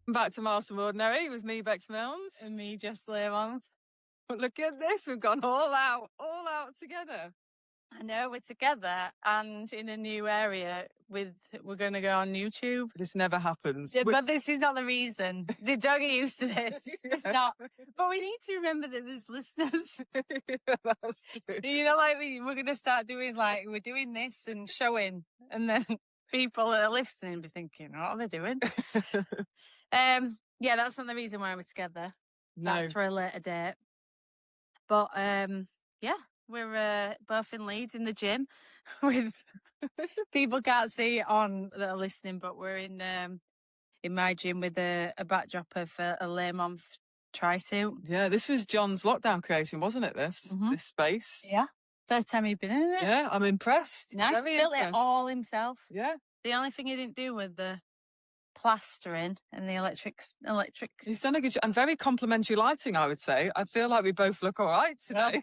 Back to Miles from Ordinary with me, Bex Milnes. And me, Jess Learmonth. But look at this, we've gone all out together. I know, we're together and in a new area we're going to go on YouTube. This never happens. Yeah, but this is not the reason. Don't get used to this. It's not. But we need to remember that there's listeners. Yeah, that's true. You know, like we're going to start doing, like, we're doing this and showing, and then people that are listening be thinking, what are they doing? Yeah, that's not the reason why we're together. No. That's for a later date. But yeah, we're both in Leeds in the gym with people can't see it on that are listening, but we're in my gym with a backdrop of a Learmonth tri-suit. Yeah, this was John's lockdown creation, wasn't it? This space. Yeah, first time you've been in it. Yeah, I'm impressed. Nice, built it all himself. Yeah. The only thing he didn't do was the plastering and the electric. He's done a good job. And very complimentary lighting, I would say. I feel like we both look all right today.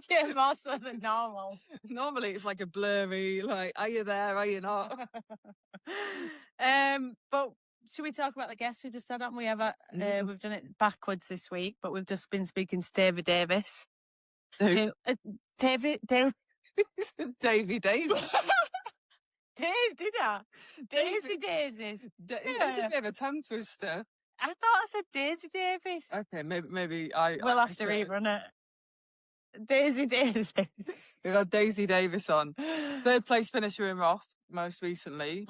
Yeah, more so than normal. Normally it's like a blurry, like, are you there, are you not? But should we talk about the guests we just had on? We have we've done it backwards this week, but we've just been speaking to David Davies. Who? Davey Davies. Dave, did I? Daisy Daisies. It's a bit of a tongue twister. I thought I said Daisy Davies. Okay, maybe we'll have to rerun it. Daisy Davies. We've had Daisy Davis on. Third place finisher in Roth most recently.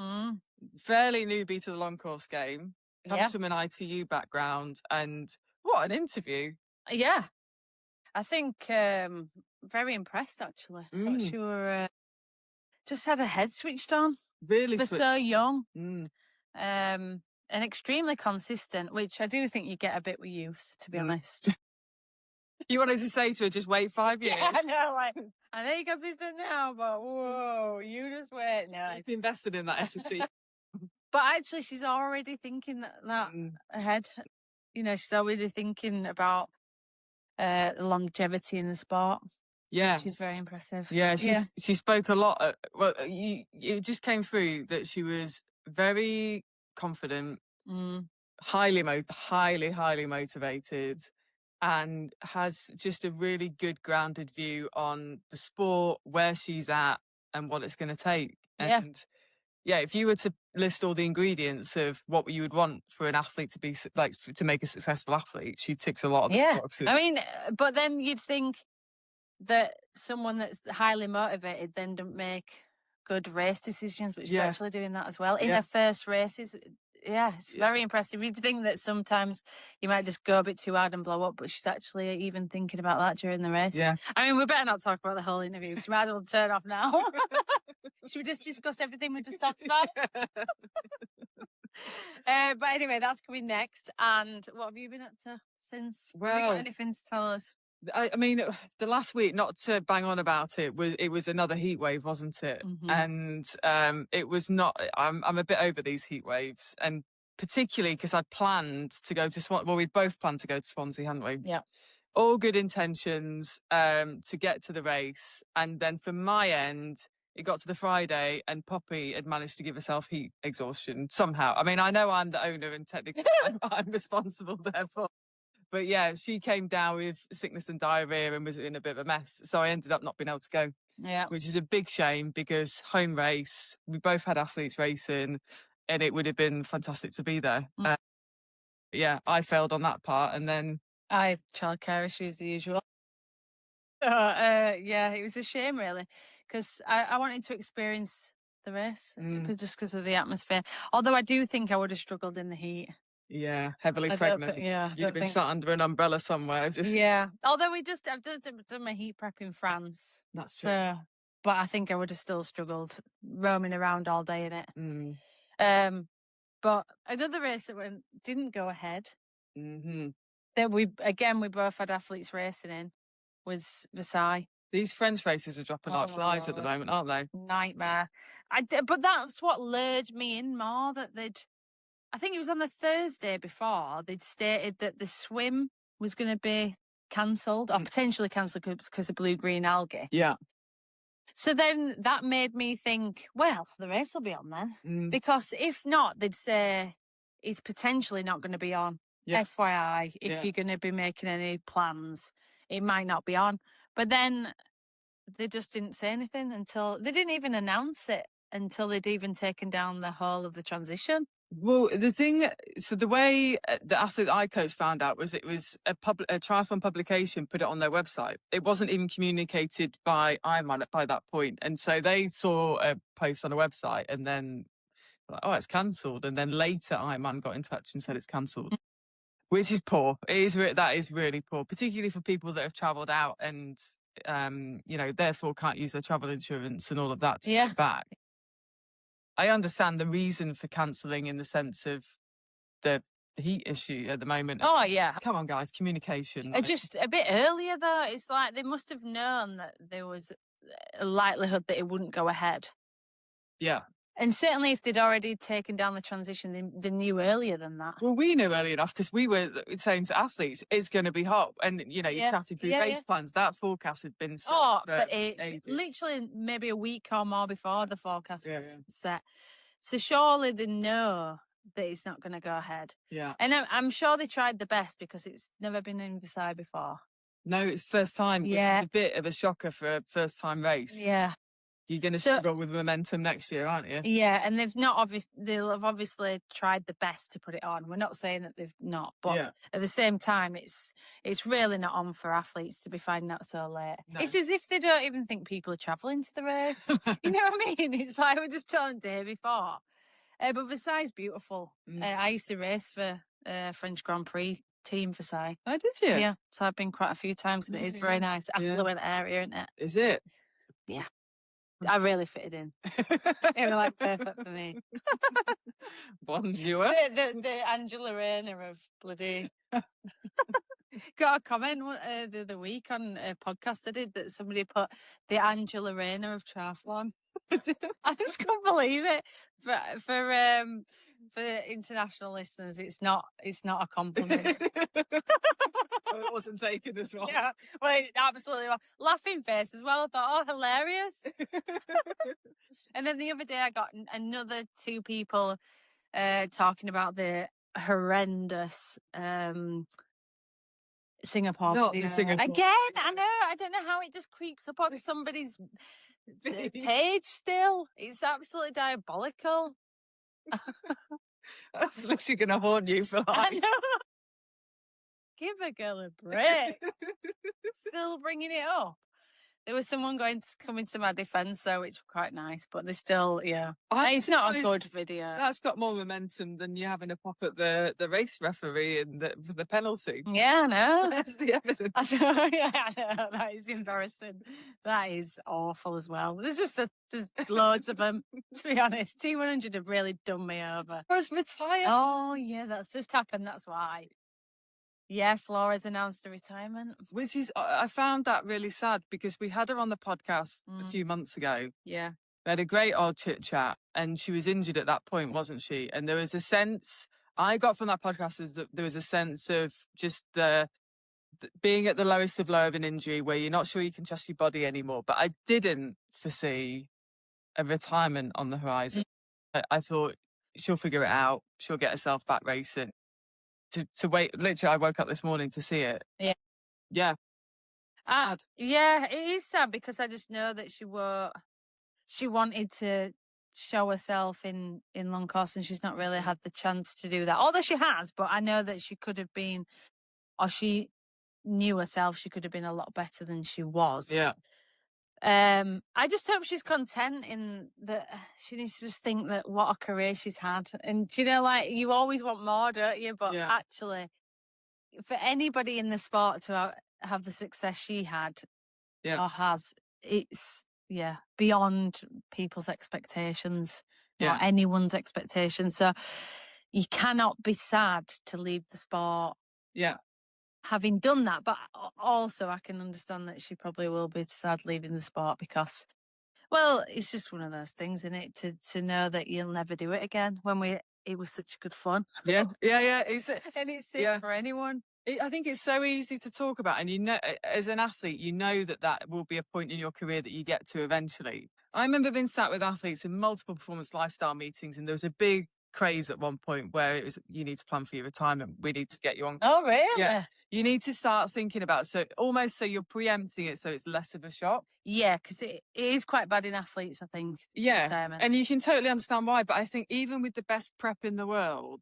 Fairly newbie to the long course game. Comes from an ITU background, and what an interview. Yeah. I think very impressed actually. Thought she were just had her head switched on. Really They're so young. And extremely consistent, which I do think you get a bit with youth, to be honest. You wanted to say to her, just wait 5 years? Yeah, I know, like, I know you're consistent now, but whoa, you just wait. No. You've invested in that SSC. But actually, she's already thinking that ahead. You know, she's already thinking about longevity in the sport. Yeah. She's very impressive. Yeah, she spoke a lot. Well, it just came through that she was very confident, highly motivated, and has just a really good grounded view on the sport, where she's at and what it's going to take. And yeah, if you were to list all the ingredients of what you would want for an athlete to be like, to make a successful athlete, she ticks a lot of the boxes. I mean, but then you'd think that someone that's highly motivated then don't make good race decisions, but she's actually doing that as well in her first races. Yeah, it's very impressive. You'd think that sometimes you might just go a bit too hard and blow up, but she's actually even thinking about that during the race. Yeah. I mean, we better not talk about the whole interview. She might as well turn off now. Should we just discuss everything we just talked about? But anyway, that's coming next. And what have you been up to since? Well, have you got anything to tell us? I mean, the last week, not to bang on about it, was another heat wave, wasn't it? And it was not. I'm a bit over these heat waves, and particularly because I'd planned to go to Swansea. Well, we'd both planned to go to Swansea, hadn't we? Yeah. All good intentions to get to the race, and then from my end, it got to the Friday, and Poppy had managed to give herself heat exhaustion somehow. I mean, I know I'm the owner, and technically I'm responsible therefore. But yeah, she came down with sickness and diarrhea and was in a bit of a mess. So I ended up not being able to go. Yeah. Which is a big shame, because home race, we both had athletes racing, and it would have been fantastic to be there. Yeah, I failed on that part, and then I had childcare issues, the usual. Yeah, it was a shame really, because I wanted to experience the race because of the atmosphere. Although I do think I would have struggled in the heat. Yeah, heavily pregnant. You'd have been sat under an umbrella somewhere. Although I've done my heat prep in France. That's true. But I think I would have still struggled roaming around all day in it. But another race that didn't go ahead, that we both had athletes racing in, was Versailles. These French races are dropping like flies at the moment, aren't they? Nightmare. But that's what lured me in more, that I think it was on the Thursday before, they'd stated that the swim was going to be cancelled, or potentially cancelled because of blue-green algae. Yeah. So then that made me think, well, the race will be on then. Because if not, they'd say is potentially not going to be on. Yeah. FYI, if you're going to be making any plans, it might not be on. But then they just didn't say anything until they didn't even announce it until they'd even taken down the whole of the transition. Well, the way the athlete I coached found out was it was a triathlon publication put it on their website. It wasn't even communicated by Ironman by that point. And so they saw a post on a website and then like, oh, it's cancelled. And then later Ironman got in touch and said it's cancelled, which is poor. That is really poor, particularly for people that have travelled out and, therefore can't use their travel insurance and all of that to get back. I understand the reason for cancelling in the sense of the heat issue at the moment. Oh, yeah. Come on, guys, communication. Just a bit earlier, though. It's like they must have known that there was a likelihood that it wouldn't go ahead. Yeah. And certainly if they'd already taken down the transition, they knew earlier than that. Well, we knew early enough because we were saying to athletes, it's going to be hot. And, you chatted through race plans. That forecast had been set for ages. Literally maybe a week or more before the forecast was set. So surely they know that it's not going to go ahead. Yeah. And I'm sure they tried the best because it's never been in Versailles before. No, it's first time, which is a bit of a shocker for a first-time race. Yeah. You're going to struggle with momentum next year, aren't you? Yeah, and they'll have obviously tried the best to put it on. We're not saying that they've not, but at the same time, it's really not on for athletes to be finding out so late. No. It's as if they don't even think people are travelling to the race. You know what I mean? It's like we're just told the day before. But Versailles is beautiful. I used to race for French Grand Prix team Versailles. Oh, did you? Yeah, so I've been quite a few times, and it is very nice, affluent area, isn't it? Is it? Yeah. I really fitted in. It was like perfect for me. Bonjour. The Angela Rayner of bloody. Got a comment the other week on a podcast I did that somebody put the Angela Rayner of triathlon. I just couldn't believe it. For international listeners, it's not a compliment. Well, it wasn't taken as well. Yeah, well, it absolutely was. Laughing face as well. I thought, oh, hilarious. And then the other day I got another two people talking about the horrendous Singapore. Not the Singapore. Again, I know. I don't know how it just creeps up on somebody's page still. It's absolutely diabolical. That's literally going to haunt you for life. I know. Give a girl a break. Still bringing it up. There was someone coming to my defence though, which was quite nice, but they're still, it's not a good video. That's got more momentum than you having a pop at the race referee and for the penalty. Yeah, I know. That's the evidence. I know. That is embarrassing. That is awful as well. There's loads of them, to be honest. T100 have really done me over. I was retired. Oh, yeah, that's just happened. That's why. Yeah, Flora's announced a retirement. Which is, I found that really sad because we had her on the podcast a few months ago. Yeah. We had a great old chit chat and she was injured at that point, wasn't she? And there was a sense, I got from that podcast is that there was a sense of just being at the lowest of low of an injury where you're not sure you can trust your body anymore. But I didn't foresee a retirement on the horizon. I thought she'll figure it out. She'll get herself back racing. To wait, literally, I woke up this morning to see it. Yeah. Yeah. Sad. Yeah, it is sad because I just know that she wanted to show herself in long course and she's not really had the chance to do that. Although she has, but I know that she could have been, or she knew herself, she could have been a lot better than she was. Yeah. I just hope she's content in that she needs to just think that what a career she's had. And, you always want more, don't you? But actually, for anybody in the sport to have the success she had or has, it's, beyond people's expectations or anyone's expectations. So you cannot be sad to leave the sport. Yeah. Having done that, but also I can understand that she probably will be sad leaving the sport because, well, it's just one of those things, isn't it? To know that you'll never do it again it was such good fun. Yeah. And it's it for anyone. I think it's so easy to talk about, and as an athlete, that will be a point in your career that you get to eventually. I remember being sat with athletes in multiple performance lifestyle meetings, and there was a big craze at one point where it was, you need to plan for your retirement. We need to get you on. Oh, really? Yeah. You need to start thinking about, so you're preempting it so it's less of a shock. Yeah, because it is quite bad in athletes, I think. Yeah. Retirement. And you can totally understand why. But I think even with the best prep in the world,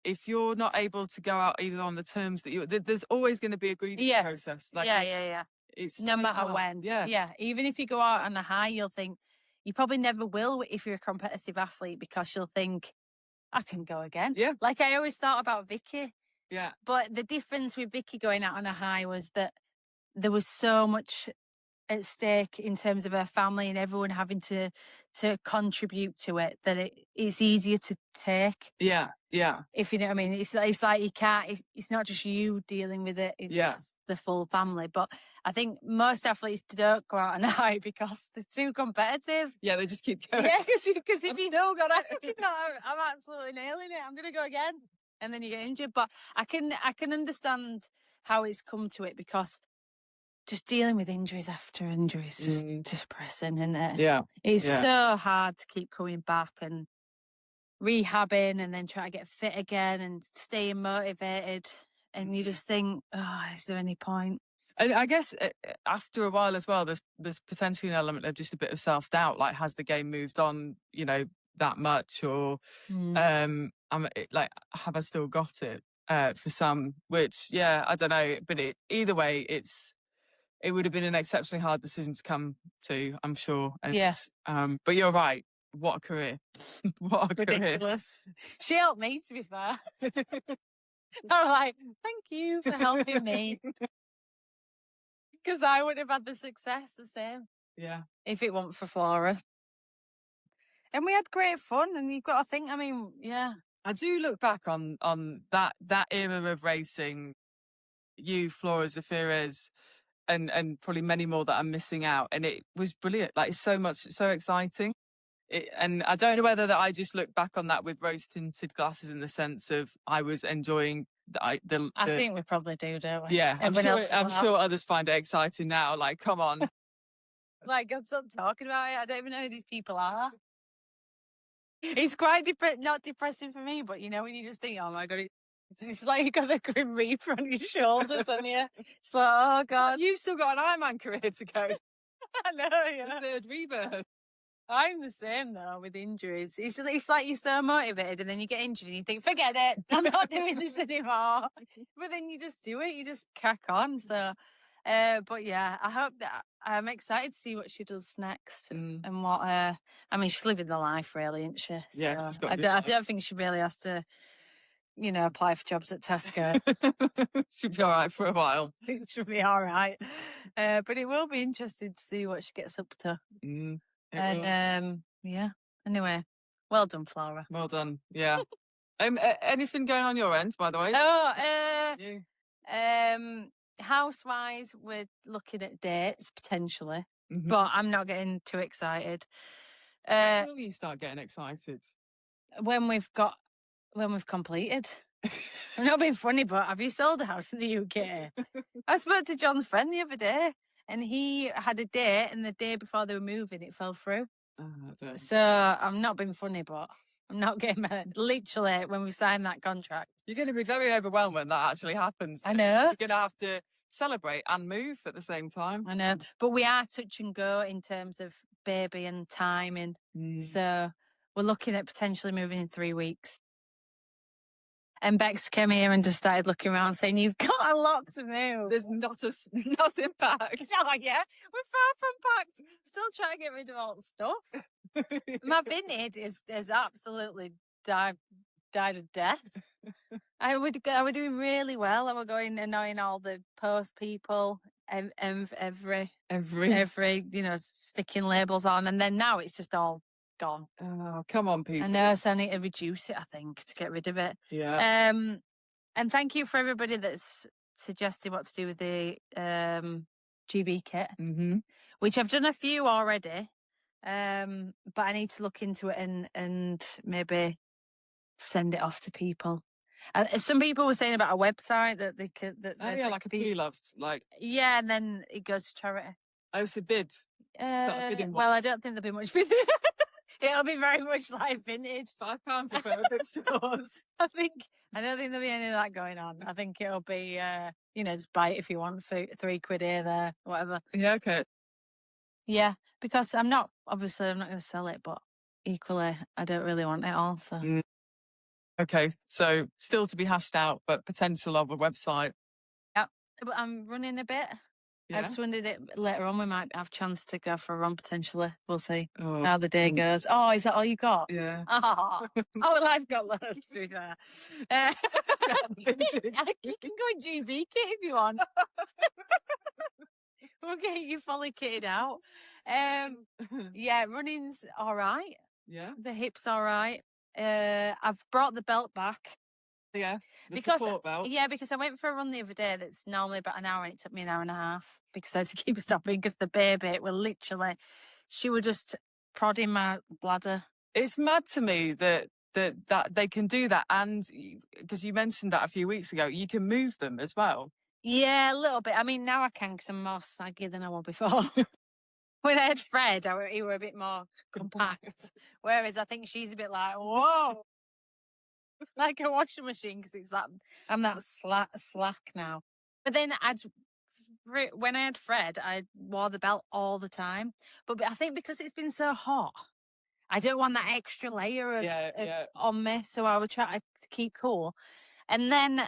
if you're not able to go out either on the terms that there's always going to be a grieving process. Like yeah. It's no matter hard. when. Yeah. Even if you go out on a high, you'll think you probably never will if you're a competitive athlete, because you'll think, I can go again. Yeah. Like I always thought about Vicky. Yeah. But the difference with Vicky going out on a high was that there was so much at stake in terms of her family and everyone having to contribute to it, that it's easier to take. Yeah. If you know what I mean. It's like you can't, it's not just you dealing with it, it's the full family. But I think most athletes don't go out on a high because they're too competitive. Yeah, they just keep going. Yeah, because if you still got it. No, I'm absolutely nailing it. I'm going to go again. And then you get injured. But I can understand how it's come to it, because just dealing with injuries after injuries is just depressing, isn't it? Yeah. It's so hard to keep coming back and rehabbing and then try to get fit again and staying motivated. And you just think, oh, is there any point? And I guess after a while as well, there's potentially an element of just a bit of self-doubt. Like, has the game moved on, that much? Or have I still got it for some? Which, I don't know. But either way, it would have been an exceptionally hard decision to come to, I'm sure. And, but you're right. What a career. What a ridiculous career. She helped me, to be fair. I'm like, thank you for helping me. Because I wouldn't have had the success the same. Yeah. If it weren't for Flora. And we had great fun, and you've got to think, I mean, yeah. I do look back on that era of racing, you, Flora, Zafira's, and probably many more that I'm missing out. And it was brilliant. Like, it's so exciting. And I don't know whether that I just look back on that with rose-tinted glasses, in the sense of I was enjoying I think we probably do, don't we? Yeah, I'm sure others find it exciting now. Like, come on. Like, God, stop talking about it. I don't even know who these people are. It's quite not depressing for me, but when you just think, oh my God, it's like you got the Grim Reaper on your shoulders, and it's like, oh God. So you've still got an Ironman career to go. I know, The third rebirth. I'm the same though with injuries. It's like you're so motivated, and then you get injured and you think, forget it, I'm not doing this anymore. But then you just do it, you just crack on. So, but yeah, I hope that I'm excited to see what she does next and what. I mean, she's living the life, really, isn't she? So yeah, she's got. I don't think she really has to, apply for jobs at Tesco. She'll be all right for a while. She'll be all right. But it will be interesting to see what she gets up to. And anyway, well done, Flora. Well done. Yeah. Anything going on your end, by the way? House-wise, we're looking at dates potentially, but I'm not getting too excited. When will you start getting excited? When we've completed. I'm not being funny, but have you sold a house in the UK? I spoke to John's friend the other day, and he had a date, and the day before they were moving, it fell through. So I'm not being funny, but I'm not getting literally when we signed that contract. You're going to be very overwhelmed when that actually happens. I know. You're going to have to celebrate and move at the same time. I know. But we are touch and go in terms of baby and timing. So we're looking at potentially moving in 3 weeks. And Bex came here and just started looking around saying, you've got a lot to move. There's nothing packed. Oh, yeah. We're far from packed. Still trying to get rid of all the stuff. My vintage is absolutely died of death. I were doing really well. I were going annoying all the post people, every sticking labels on. And then now it's just all gone. Oh, come on, people. I know, so I need to reduce it, I think, to get rid of it. Yeah. And thank you for everybody that's suggested what to do with the GB kit, which I've done a few already, but I need to look into it and maybe send it off to people. Some people were saying about a website that they could... like a pre-loved, like... Yeah, and then it goes to charity. Oh, it's a bid. Well, I don't think there'll be much bidding. It'll be very much like vintage. £5 for a pair of bib shorts. I don't think there'll be any of that going on. I think it'll be, just buy it if you want, for £3 here, there, whatever. Yeah, okay. Yeah, because I'm not going to sell it, but equally, I don't really want it all. So. Okay, so still to be hashed out, but potential of a website. Yep, but I'm running a bit. Yeah. I just wondered it later on we might have a chance to go for a run potentially. We'll see how the day goes. Oh, is that all you got? Yeah. Oh, well, I've got loads to be fair. You can go in GB kit if you want. We'll get you fully kitted out. Yeah, running's all right. Yeah. The hip's all right. I've brought the belt back. Yeah, support belt. Yeah, because I went for a run the other day that's normally about an hour and it took me an hour and a half because I had to keep stopping because the baby she was just prodding my bladder. It's mad to me that they can do that, and because you mentioned that a few weeks ago, you can move them as well. Yeah, a little bit. I mean, now I can because I'm more saggy than I was before. When I had Fred, he were a bit more compact, whereas I think she's a bit like, whoa. Like a washing machine because it's that I'm that slack now. But then when I had Fred, I wore the belt all the time. But I think because it's been so hot, I don't want that extra layer of on me. So I would try to keep cool. And then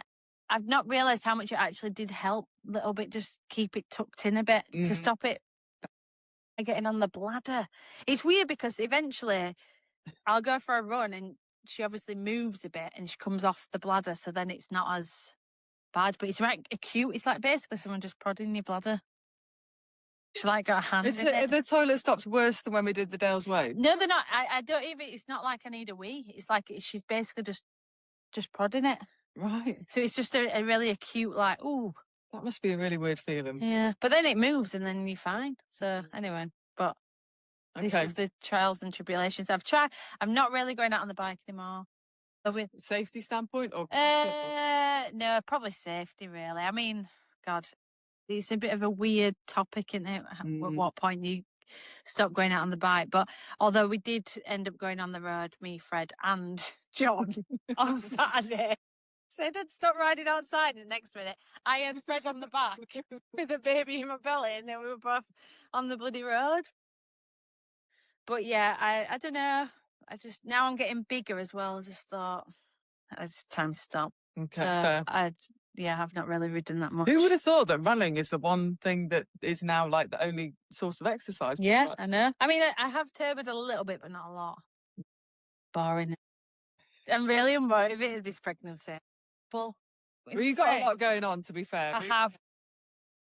I've not realised how much it actually did help a little bit, just keep it tucked in a bit to stop it getting on the bladder. It's weird because eventually I'll go for a run and she obviously moves a bit and she comes off the bladder, so then it's not as bad. But it's right acute. It's like basically someone just prodding your bladder. She's like got a hand in it. The toilet stops worse than when we did the Dale's Way. No, they're not. I don't even. It's not like I need a wee. It's like she's basically just prodding it. Right. So it's just a really acute, like, ooh. That must be a really weird feeling. Yeah, but then it moves and then you're fine. So anyway, but this is the trials and tribulations. I'm not really going out on the bike anymore. Safety standpoint or? No, probably safety really. I mean, God, it's a bit of a weird topic, isn't it? At what point you stop going out on the bike. But although we did end up going on the road, me, Fred and John on Saturday. Said I'd stop riding outside, and the next minute I had Fred on the back with a baby in my belly, and then we were both on the bloody road. But yeah, I don't know. Now I'm getting bigger as well. I just thought it's time to stop. Okay, so fair. I've not really ridden that much. Who would have thought that running is the one thing that is now like the only source of exercise? Yeah, I know. I mean, I have turboed a little bit, but not a lot. Boring. I'm really unmotivated this pregnancy. Well, you've got a lot going on, to be fair. I have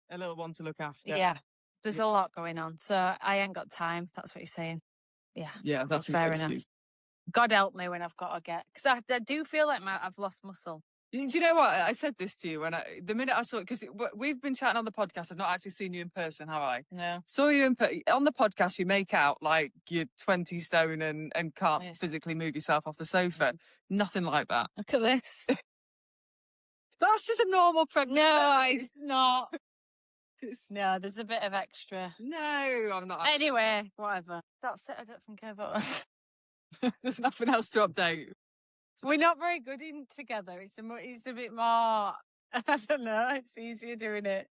a little one to look after. Yeah, there's a lot going on, so I ain't got time. That's what you're saying. Yeah, that's fair enough. God help me when I've got to get, because I do feel like I've lost muscle. Do you know what? I said this to you the minute I saw it, because we've been chatting on the podcast. I've not actually seen you in person, have I? No. Saw you on the podcast. You make out like you're 20 stone and can't physically move yourself off the sofa. Nothing like that. Look at this. That's just a normal pregnancy. No, it's not. No, there's a bit of extra. No, I'm not. Anyway, whatever. That's it. I don't think I've got. There's nothing else to update. We're not very good in together. It's a bit more. I don't know. It's easier doing it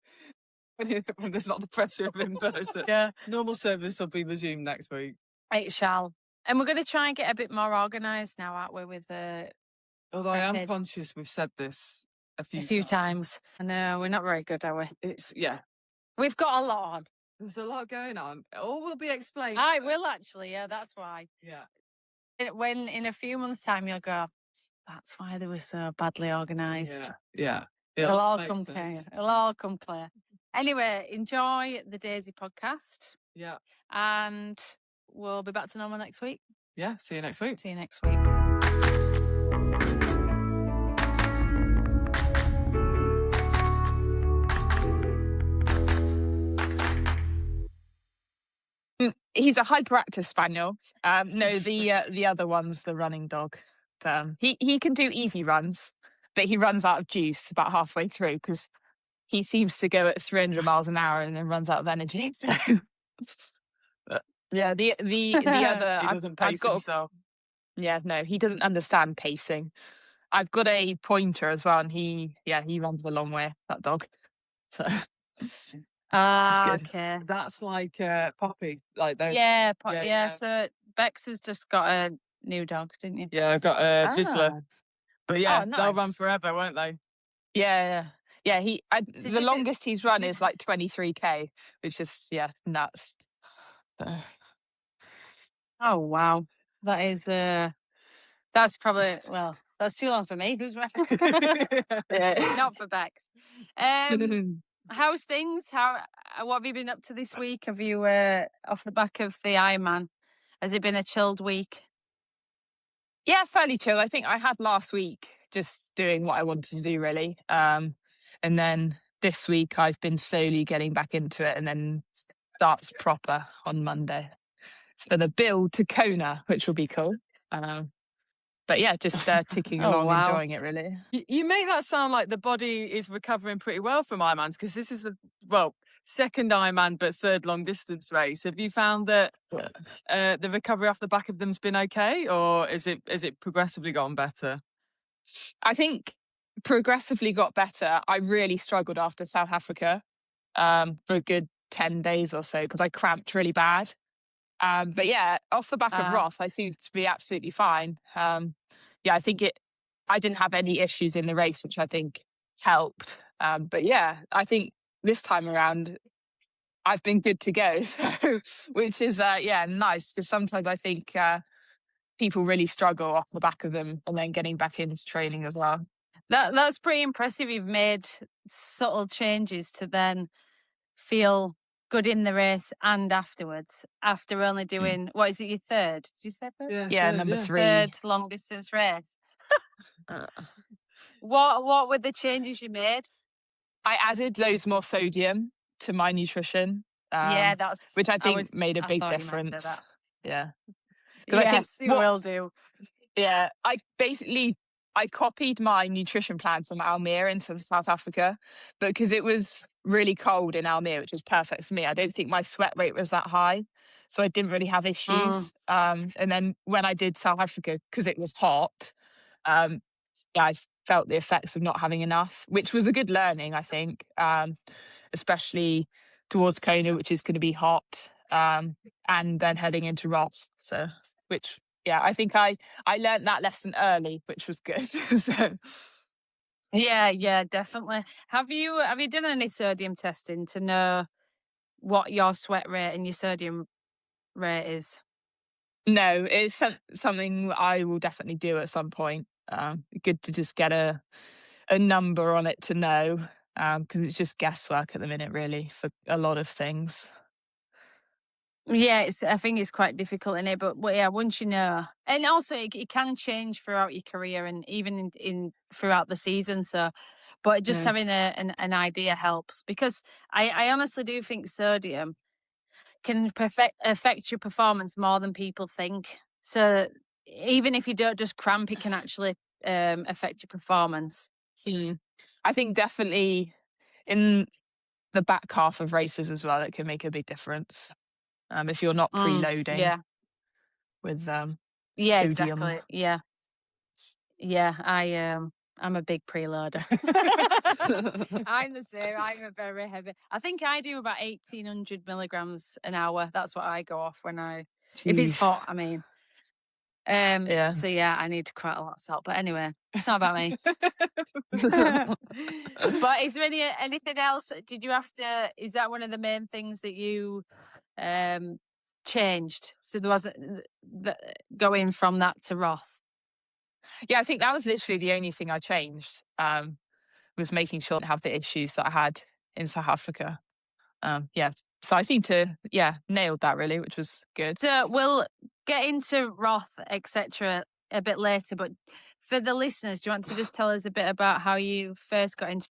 when there's not the pressure of in person. Yeah. Normal service will be resumed next week. It shall, and we're going to try and get a bit more organised now, aren't we? With although I am conscious we've said this a few times. I know we're not very good, are we? We've got a lot on. There's a lot going on. All will be explained. I will actually. Yeah, that's why. Yeah. When in a few months' time you'll go, that's why they were so badly organised. Yeah. It'll all come clear. It'll all come clear. Anyway, enjoy the Daisy podcast. Yeah. And we'll be back to normal next week. Yeah. See you next week. See you next week. He's a hyperactive spaniel. No, the other one's the running dog. He can do easy runs, but he runs out of juice about halfway through because he seems to go at 300 miles an hour and then runs out of energy. So Yeah, the other He doesn't pace himself. Yeah, no, he doesn't understand pacing. I've got a pointer as well, and he runs a long way, that dog. So it's good. Okay. That's like Poppy, like those. Yeah. So Bex has just got a new dog, didn't you? Yeah, I've got a Vizsla. But yeah, nice. they'll run forever, won't they? Yeah. So The longest he's run is like 23k, which is nuts. So. Oh wow, that is that's probably that's too long for me. Who's not for Bex. How's things? What have you been up to this week? Have you off the back of the Ironman? Has it been a chilled week? Yeah, fairly chill. I think I had last week just doing what I wanted to do, really. And then this week I've been slowly getting back into it, and then starts proper on Monday for the build to Kona, which will be cool. But yeah, just ticking along, enjoying it, really. You make that sound like the body is recovering pretty well from Ironmans, because this is the second Ironman but third long distance race. Have you found that the recovery off the back of them's been okay, or is it progressively gotten better? I think progressively got better. I really struggled after South Africa for a good 10 days or so because I cramped really bad. But yeah, off the back of Roth, I seemed to be absolutely fine. I think I didn't have any issues in the race, which I think helped. But yeah, I think this time around, I've been good to go. So, which is, nice, because sometimes I think people really struggle off the back of them and then getting back into training as well. That's pretty impressive. You've made subtle changes to then feel good in the race and afterwards, after only doing what is it, your third? Did you say third? Yeah, number 3. Third long distance race. What were the changes you made? I added loads more sodium to my nutrition. Which I think made a big difference. Yeah. Yes, I think you will do. Yeah, I copied my nutrition plan from Almere into South Africa, but because it was really cold in Almere, which was perfect for me, I don't think my sweat rate was that high, so I didn't really have issues. And then when I did South Africa, because it was hot, I felt the effects of not having enough, which was a good learning, I think, especially towards Kona, which is going to be hot, and then heading into Roth. So, I think I learned that lesson early, which was good. So. Yeah, definitely. Have you done any sodium testing to know what your sweat rate and your sodium rate is? No, it's something I will definitely do at some point. Good to just get a number on it to know, because it's just guesswork at the minute, really, for a lot of things. Yeah, I think it's quite difficult in it, but yeah, once you know, and also it can change throughout your career and even in throughout the season. So, but just having an idea helps, because I honestly do think sodium can affect your performance more than people think. So even if you don't just cramp, it can actually affect your performance. I think definitely in the back half of races as well, it can make a big difference. If you're not preloading with sodium. Exactly. I'm a big preloader. I'm the same. I'm a very heavy. I think I do about 1,800 milligrams an hour. That's what I go off when if it's hot, I mean. So yeah, I need quite a lot of salt. But anyway, it's not about me. But is there anything else? Did you have to? Is that one of the main things that you changed? So there wasn't going from that to Roth. Yeah, I think that was literally the only thing I changed. Was making sure to have the issues that I had in South Africa. So I seemed to nailed that, really, which was good. So we'll get into Roth, etc. a bit later, but for the listeners, do you want to just tell us a bit about how you first got into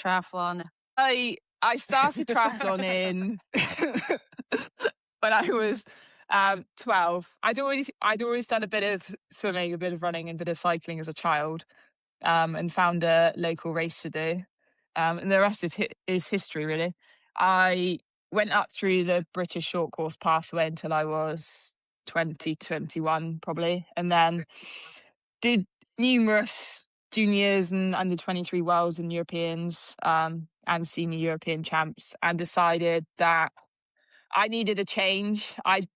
triathlon? I started triathlon in when I was 12. I'd always done a bit of swimming, a bit of running, and a bit of cycling as a child, and found a local race to do. And the rest of is history, really. I went up through the British short course pathway until I was 20, 21 probably, and then did numerous juniors and under 23 worlds and Europeans and senior European champs, and decided that I needed a change. I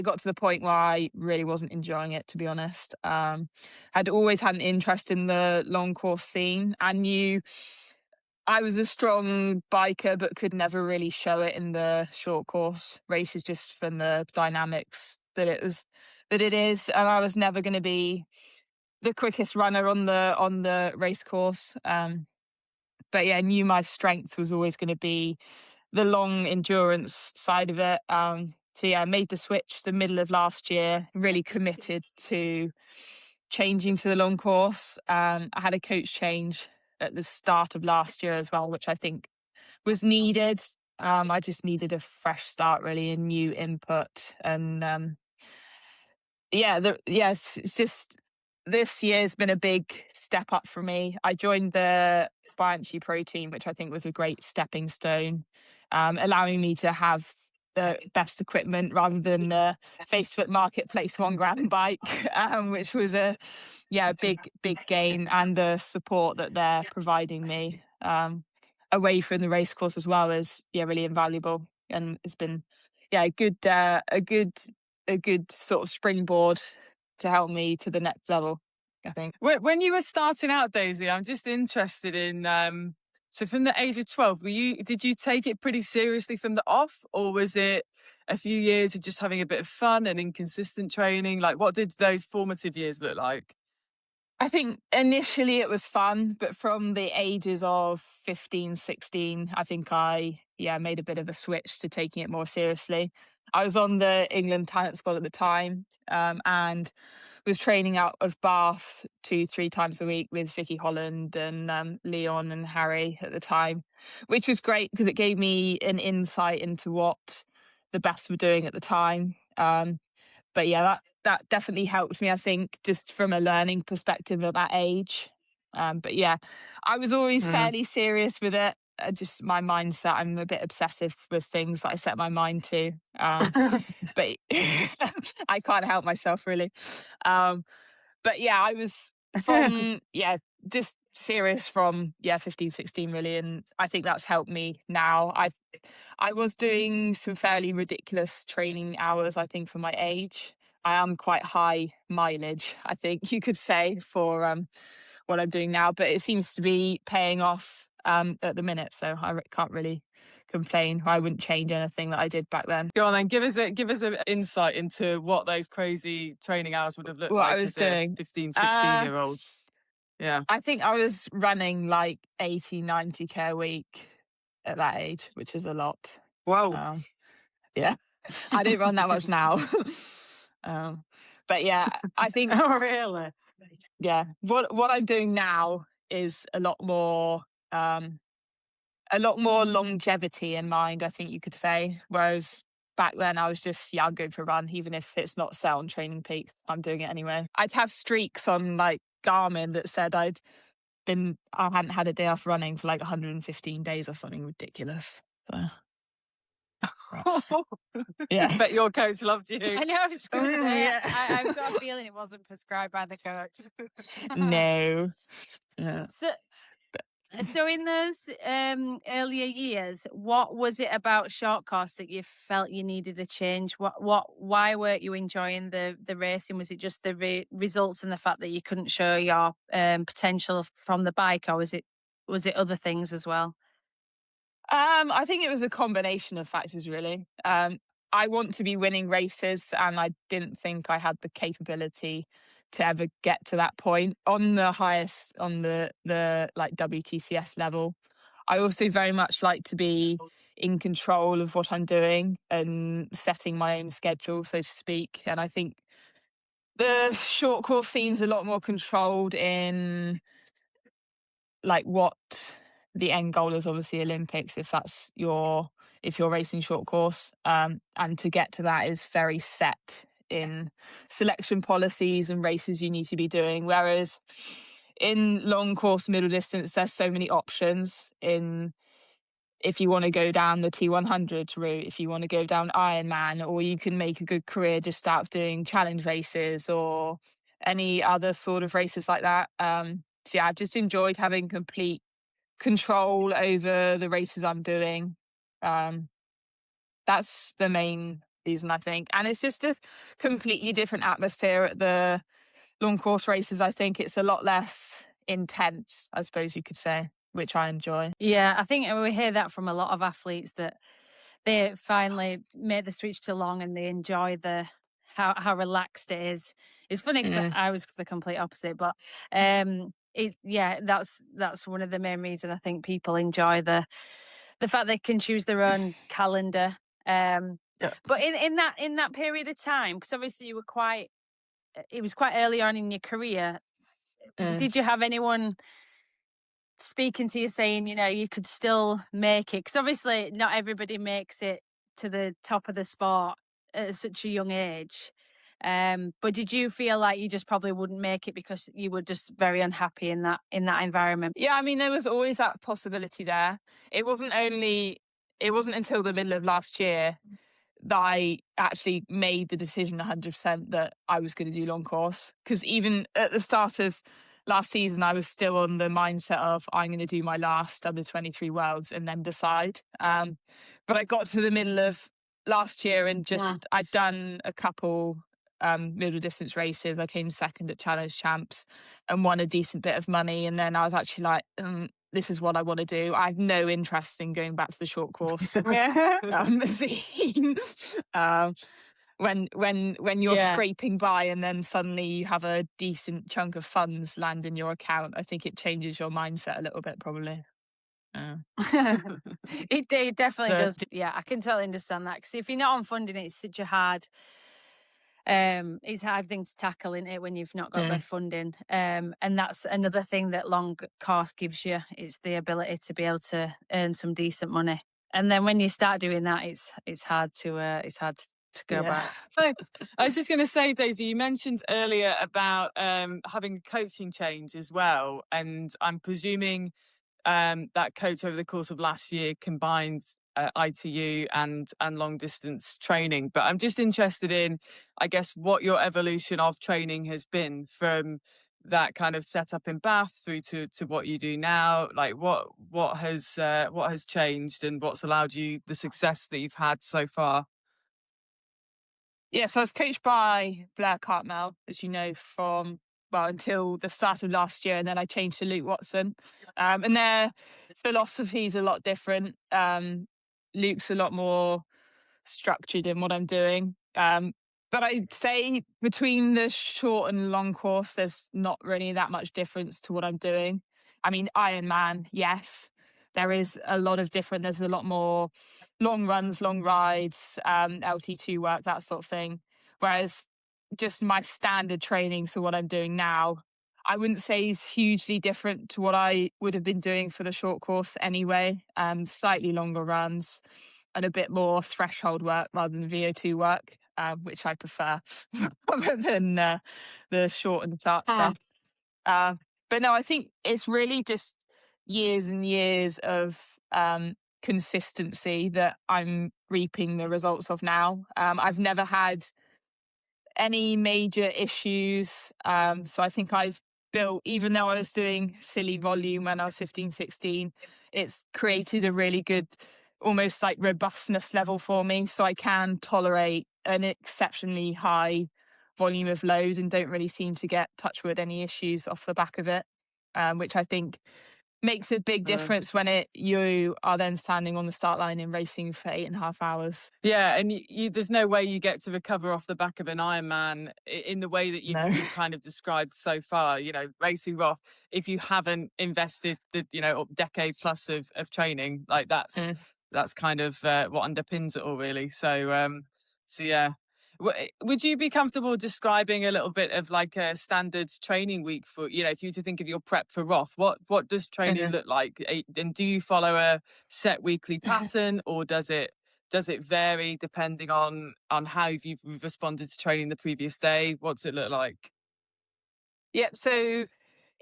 got to the point where I really wasn't enjoying it, to be honest. I'd always had an interest in the long course scene and knew I was a strong biker, but could never really show it in the short course races, just from the dynamics that it is. And I was never going to be the quickest runner on the race course. But yeah, I knew my strength was always going to be the long endurance side of it. So yeah, I made the switch the middle of last year, really committed to changing to the long course. I had a coach change at the start of last year as well, which I think was needed. I just needed a fresh start, really, a new input. And it's just, this year's been a big step up for me. I joined the Bianchi Pro team, which I think was a great stepping stone, allowing me to have the best equipment rather than the Facebook Marketplace 1 gram bike, which was a big gain, and the support that they're providing me away from the race course as well is really invaluable, and it's been a good sort of springboard to help me to the next level, I think. When you were starting out, Daisy, I'm just interested in, so from the age of 12, did you take it pretty seriously from the off, or was it a few years of just having a bit of fun and inconsistent training? Like, what did those formative years look like? I think initially it was fun, but from the ages of 15, 16, I think I made a bit of a switch to taking it more seriously. I was on the England talent squad at the time, and was training out of Bath 2-3 times a week with Vicky Holland and Leon and Harry at the time, which was great because it gave me an insight into what the best were doing at the time. But yeah, that definitely helped me, I think, just from a learning perspective at that age. But yeah, I was always fairly serious with it. Just my mindset, I'm a bit obsessive with things that I set my mind to. But I can't help myself, really. But yeah, I was from, just serious from 15, 16, really. And I think that's helped me now. I was doing some fairly ridiculous training hours, I think, for my age. I am quite high mileage, I think you could say, for what I'm doing now, but it seems to be paying off at the minute, so I can't really complain. I wouldn't change anything that I did back then. Go on then, give us an insight into what those crazy training hours would have looked like I was as doing. a 15, 16-year-old. Yeah. I think I was running like 80, 90k a week at that age, which is a lot. Wow. Yeah. I don't run that much now. But yeah, I think. Oh, really? Yeah. What I'm doing now is a lot more longevity in mind, I think you could say. Whereas back then I was just, I'm going for a run, even if it's not set on Training Peaks, I'm doing it anyway. I'd have streaks on like Garmin that said I hadn't had a day off running for like 115 days or something ridiculous. So. Yeah. I bet your coach loved you. I know, I was going to say, I've got a feeling it wasn't prescribed by the coach. No. Yeah. So in those earlier years, what was it about short course that you felt you needed a change? Why weren't you enjoying the racing? Was it just the results and the fact that you couldn't show your potential from the bike, or was it other things as well? I think it was a combination of factors, really. I want to be winning races, and I didn't think I had the capability to ever get to that point on the highest, on the like WTCS level. I also very much like to be in control of what I'm doing and setting my own schedule, so to speak. And I think the short course scene's a lot more controlled in like what the end goal is, obviously Olympics, if you're racing short course, and to get to that is very set in selection policies and races you need to be doing, whereas in long course, middle distance, there's so many options in if you want to go down the T100 route, if you want to go down Ironman, or you can make a good career just out of doing challenge races or any other sort of races like that. So yeah, I've just enjoyed having complete control over the races I'm doing. That's the main reason, I think. And it's just a completely different atmosphere at the long course races. I think it's a lot less intense, I suppose you could say, which I enjoy. Yeah, I think we hear that from a lot of athletes, that they finally made the switch to long and they enjoy the how relaxed it is. It's funny because I was the complete opposite, but that's one of the main reasons I think people enjoy the fact they can choose their own calendar. But in that period of time, because obviously it was quite early on in your career. Did you have anyone speaking to you saying, you could still make it? Because obviously not everybody makes it to the top of the sport at such a young age. But did you feel like you just probably wouldn't make it because you were just very unhappy in that environment? Yeah, I mean, there was always that possibility there. It wasn't until the middle of last year that I actually made the decision 100% that I was going to do long course. Because even at the start of last season, I was still on the mindset of I'm going to do my last under 23 worlds and then decide. But I got to the middle of last year and I'd done a couple middle distance races. I came second at Challenge Champs and won a decent bit of money. And then I was actually like, this is what I want to do. I have no interest in going back to the short course scene. When you're scraping by and then suddenly you have a decent chunk of funds land in your account, I think it changes your mindset a little bit, probably. It definitely does. Yeah, I can totally understand that, because if you're not on funding, it's such a hard it's a hard thing to tackle, isn't it, when you've not got the funding. And that's another thing that long course gives you. It's the ability to be able to earn some decent money. And then when you start doing that, it's hard to go back. I was just going to say, Daisy, you mentioned earlier about having a coaching change as well, and I'm presuming that coach over the course of last year combined ITU and long distance training. But I'm just interested in, I guess, what your evolution of training has been from that kind of setup in Bath through to what you do now. Like what has changed and what's allowed you the success that you've had so far? Yeah, so I was coached by Blair Cartmel, as you know, from until the start of last year, and then I changed to Luke Watson. And their philosophy is a lot different. Luke's a lot more structured in what I'm doing. But I'd say between the short and long course, there's not really that much difference to what I'm doing. I mean, Ironman, yes, there is a lot of different. There's a lot more long runs, long rides, LT2 work, that sort of thing. Whereas just my standard training, so what I'm doing now, I wouldn't say is hugely different to what I would have been doing for the short course anyway. Slightly longer runs and a bit more threshold work rather than VO2 work, which I prefer rather than the short and sharp stuff. But no, I think it's really just years and years of consistency that I'm reaping the results of now. I've never had any major issues. So I think I've built, even though I was doing silly volume when I was 15, 16, it's created a really good, almost like robustness level for me. So I can tolerate an exceptionally high volume of load and don't really seem to get, touch wood, any issues off the back of it, which I think makes a big difference when you are then standing on the start line and racing for 8.5 hours. Yeah, and there's no way you get to recover off the back of an Ironman in the way that you've kind of described so far. Racing Roth, if you haven't invested the decade plus of training, like that's kind of what underpins it all, really. So yeah. Would you be comfortable describing a little bit of like a standard training week for, if you were to think of your prep for Roth, what does training look like? And do you follow a set weekly pattern, or does it vary depending on how you've responded to training the previous day? What's it look like? Yep. So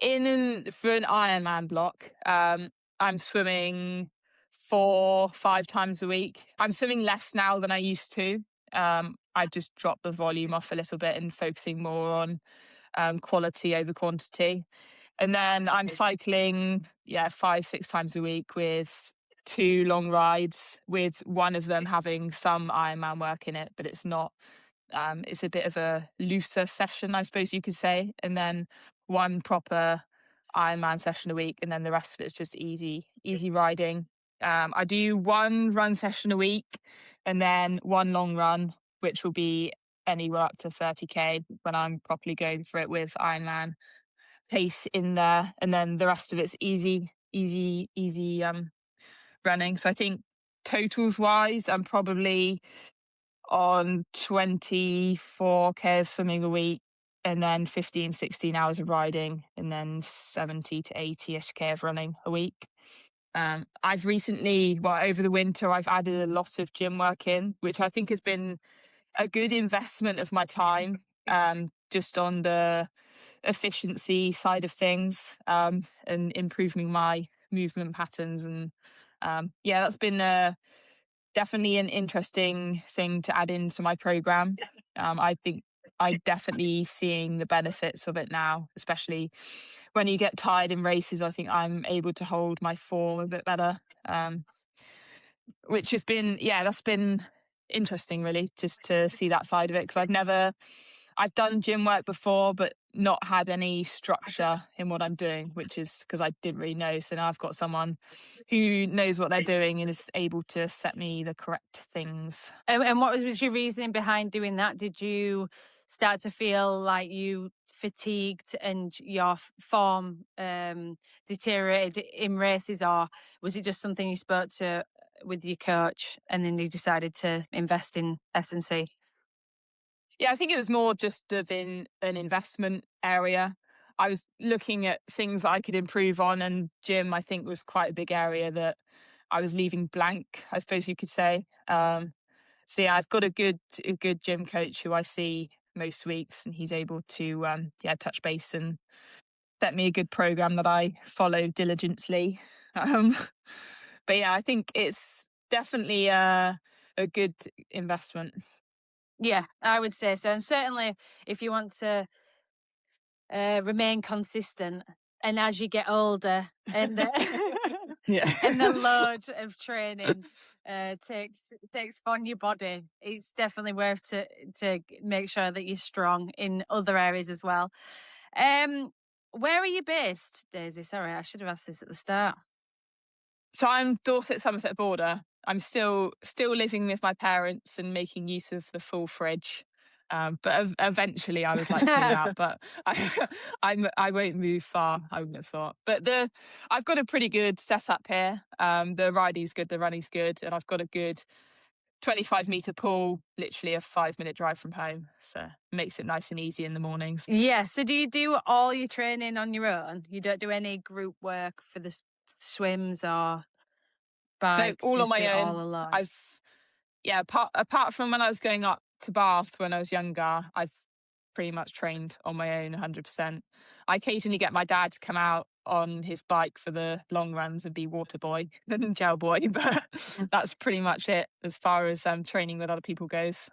for an Ironman block, I'm swimming 4-5 times a week. I'm swimming less now than I used to. I've just dropped the volume off a little bit and focusing more on quality over quantity. And then I'm cycling, 5-6 times a week with 2 long rides, with one of them having some Ironman work in it, but it's not. It's a bit of a looser session, I suppose you could say. And then one proper Ironman session a week, and then the rest of it's just easy riding. I do 1 run session a week, and then 1 long run, which will be anywhere up to 30k when I'm properly going for it with Ironman pace in there, and then the rest of it's easy running. So I think totals wise, I'm probably on 24k of swimming a week, and then 15-16 hours of riding, and then 70 to 80ish k of running a week. I've recently, over the winter, I've added a lot of gym work in, which I think has been a good investment of my time, just on the efficiency side of things, and improving my movement patterns. And that's been definitely an interesting thing to add into my program. I think I'm definitely seeing the benefits of it now, especially when you get tired in races. I think I'm able to hold my form a bit better, which has been, that's been interesting, really, just to see that side of it, because I've done gym work before, but not had any structure in what I'm doing, which is because I didn't really know. So now I've got someone who knows what they're doing and is able to set me the correct things. And what was your reasoning behind doing that? Did you start to feel like you fatigued and your form deteriorated in races, or was it just something you spoke to with your coach and then you decided to invest in S&C? Yeah, I think it was more just of an investment area. I was looking at things that I could improve on, and gym, I think, was quite a big area that I was leaving blank, I suppose you could say. So yeah, I've got a good gym coach who I see most weeks, and he's able to touch base and set me a good program that I follow diligently. But yeah, I think it's definitely a good investment. Yeah, I would say so. And certainly if you want to remain consistent, and as you get older and and the load of training takes on your body, it's definitely worth to make sure that you're strong in other areas as well. Where are you based, Daisy? Sorry, I should have asked this at the start. So I'm Dorset Somerset border. I'm still living with my parents and making use of the full fridge. But eventually I would like to move out, but I won't move far, I wouldn't have thought. But I've got a pretty good setup here. The riding's good, the running's good, and I've got a good 25-meter pool, literally a 5-minute drive from home. So it makes it nice and easy in the mornings. Yeah, so do you do all your training on your own? You don't do any group work for the swims or bikes? No, all on my own. All alone? Apart from when I was going up to Bath when I was younger, I've pretty much trained on my own 100%. I occasionally get my dad to come out on his bike for the long runs and be water boy and gel boy, but that's pretty much it as far as training with other people goes.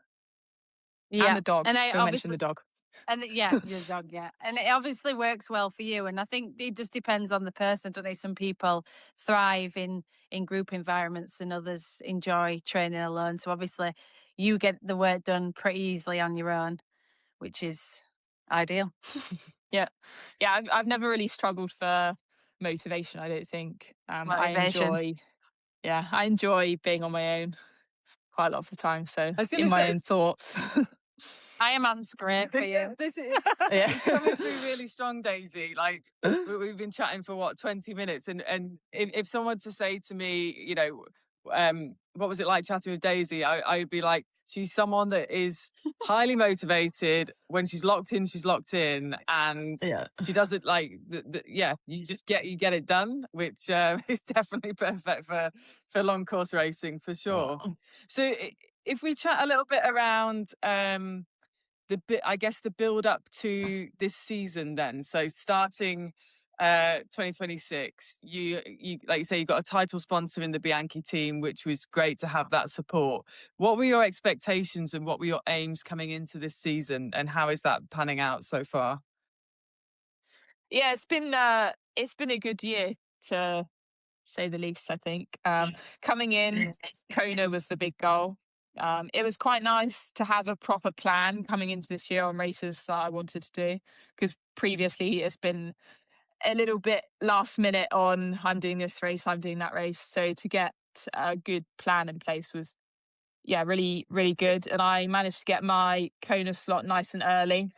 Yeah, and the dog. And I mentioned the dog. And your dog, yeah. And it obviously works well for you. And I think it just depends on the person, don't they? Some people thrive in group environments and others enjoy training alone. So obviously you get the work done pretty easily on your own, which is ideal. Yeah. I've never really struggled for motivation, I don't think. Motivation. I enjoy being on my own quite a lot of the time. So in my own thoughts. Ironman's great for you. It's coming through really strong, Daisy. Like we've been chatting for 20 minutes, and if someone to say to me, what was it like chatting with Daisy? I would be like, she's someone that is highly motivated. When she's locked in, and she does it like you get it done, which is definitely perfect for long course racing for sure. So if we chat a little bit around the build up to this season then. So starting 2026. You like you say, you got a title sponsor in the Bianchi team, which was great to have that support. What were your expectations and what were your aims coming into this season, and how is that panning out so far? Yeah, it's been a good year, to say the least, I think. Coming in, Kona was the big goal. It was quite nice to have a proper plan coming into this year on races that I wanted to do, because previously it's been a little bit last minute on, I'm doing this race, I'm doing that race. So to get a good plan in place was, really, really good. And I managed to get my Kona slot nice and early.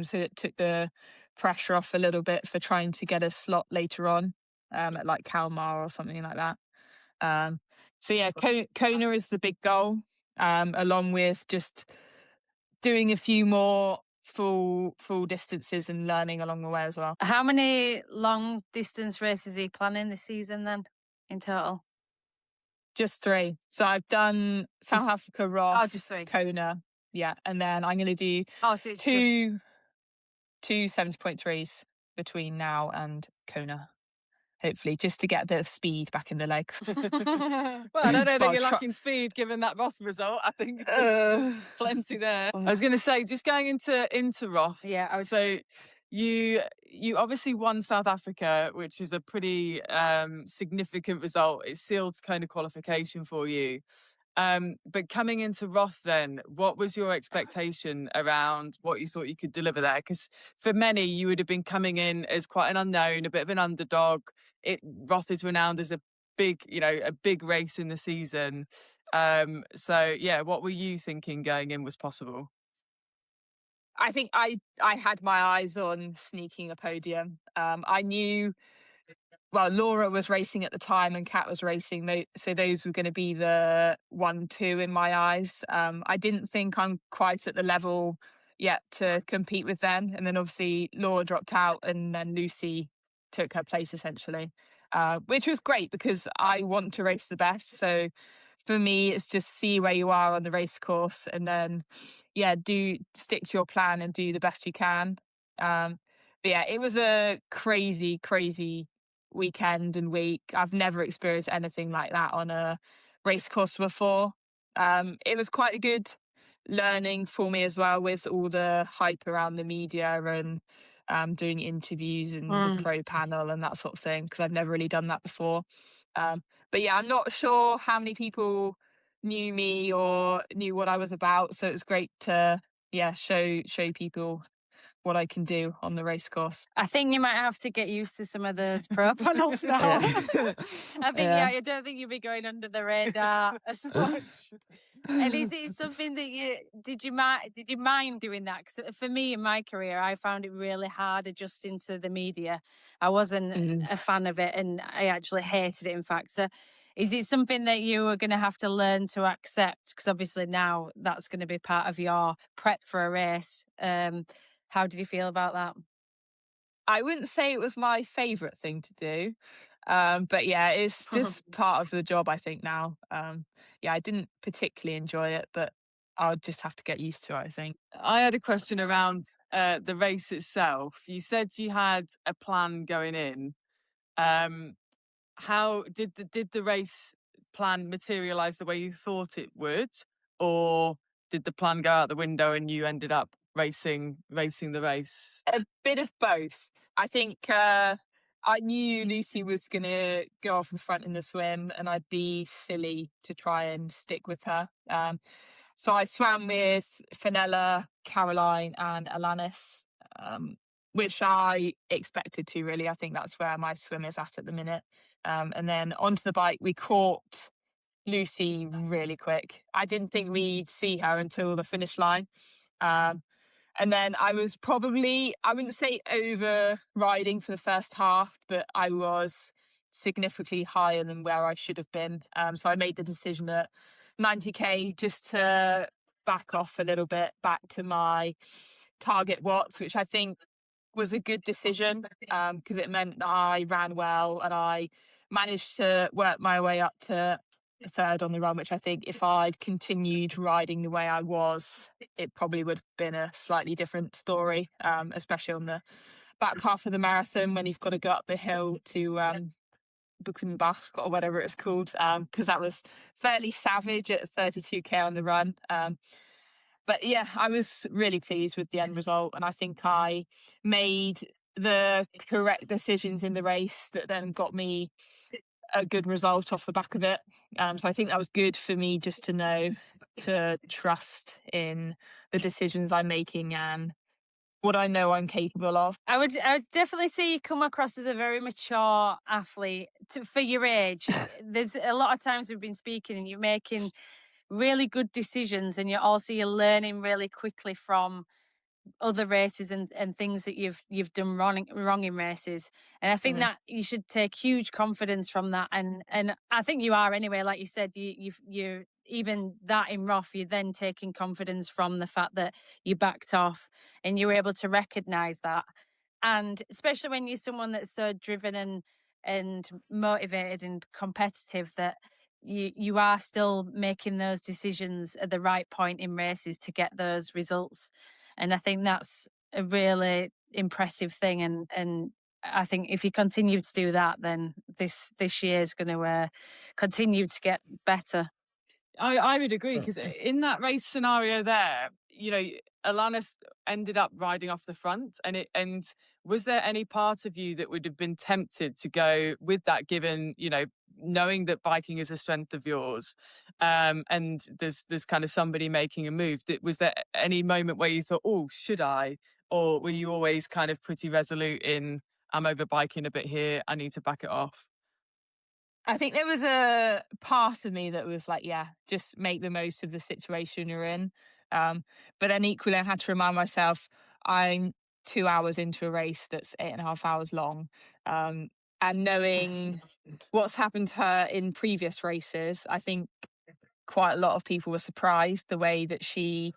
So it took the pressure off a little bit for trying to get a slot later on, at like Kalmar or something like that. So yeah, Kona is the big goal, along with just doing a few more full distances and learning along the way as well. How many long distance races are you planning this season then, in total? Just 3. So I've done South Africa, Roth, just 3. Kona, and then I'm going to do so it's two 70.3s between now and Kona. Hopefully, just to get a bit of speed back in the legs. Well, I don't know that you're lacking speed given that Roth result. I think there's plenty there. I was going to say, just going into Roth. Yeah. So you obviously won South Africa, which is a pretty significant result. It sealed Kona qualification for you. But coming into Roth then, what was your expectation around what you thought you could deliver there? Because for many, you would have been coming in as quite an unknown, a bit of an underdog. Roth is renowned as a big race in the season. So yeah, what were you thinking going in was possible? I think I had my eyes on sneaking a podium. I knew, well, Laura was racing at the time and Kat was racing, so those were going to be the 1-2 in my eyes. I didn't think I'm quite at the level yet to compete with them. And then obviously Laura dropped out and then Lucy took her place essentially, which was great because I want to race the best. So for me, it's just see where you are on the race course and then, do stick to your plan and do the best you can. But yeah, it was a crazy, crazy weekend and week. I've never experienced anything like that on a race course before. It was quite a good learning for me as well, with all the hype around the media and doing interviews and the pro panel and that sort of thing, because I've never really done that before. But yeah, I'm not sure how many people knew me or knew what I was about. So it was great to show people what I can do on the race course. I think you might have to get used to some of those pro panels now. I think I don't think you'll be going under the radar as much. And is it something that did you mind doing that? Because for me in my career, I found it really hard adjusting to the media. I wasn't a fan of it, and I actually hated it. In fact, so is it something that you are going to have to learn to accept? Because obviously now that's going to be part of your prep for a race. How did you feel about that? I wouldn't say it was my favourite thing to do. But yeah, it's just part of the job, I think, now. I didn't particularly enjoy it, but I'll just have to get used to it, I think. I had a question around the race itself. You said you had a plan going in. How did the race plan materialize the way you thought it would, or did the plan go out the window and you ended up racing the race? A bit of both. I think I knew Lucy was going to go off in front in the swim and I'd be silly to try and stick with her. So I swam with Fenella, Caroline and Alanis, which I expected to, really. I think that's where my swim is at the minute. And then onto the bike, we caught Lucy really quick. I didn't think we'd see her until the finish line. And then I was probably, I wouldn't say over riding for the first half, but I was significantly higher than where I should have been. So I made the decision at 90k just to back off a little bit, back to my target watts, which I think was a good decision, because it meant that I ran well and I managed to work my way up to third on the run, which I think if I'd continued riding the way I was, it probably would have been a slightly different story, especially on the back half of the marathon when you've got to go up the hill to Buchenbach or whatever it's called, because that was fairly savage at 32k on the run. But yeah, I was really pleased with the end result, and I think I made the correct decisions in the race that then got me a good result off the back of it. So I think that was good for me just to know to trust in the decisions I'm making and what I know I'm capable of. I would definitely say you come across as a very mature athlete for your age. There's a lot of times we've been speaking and you're making really good decisions, and you're learning really quickly from other races and things that you've done wrong in races. And I think that you should take huge confidence from that. And I think you are anyway. Like you said, you're even that in Roth, you're then taking confidence from the fact that you backed off and you were able to recognize that. And especially when you're someone that's so driven and motivated and competitive, that you are still making those decisions at the right point in races to get those results. And I think that's a really impressive thing. And I think if you continue to do that, then this year is going to continue to get better. I would agree, because in that race scenario there, Alana ended up riding off the front, and was there any part of you that would have been tempted to go with that, given knowing that biking is a strength of yours, and there's kind of somebody making a move? Was there any moment where you thought, oh, should I? Or were you always kind of pretty resolute in, I'm over biking a bit here, I need to back it off? I think there was a part of me that was like, yeah, just make the most of the situation you're in. But then equally, I had to remind myself, I'm 2 hours into a race that's 8.5 hours long. And knowing what's happened to her in previous races, I think quite a lot of people were surprised the way that she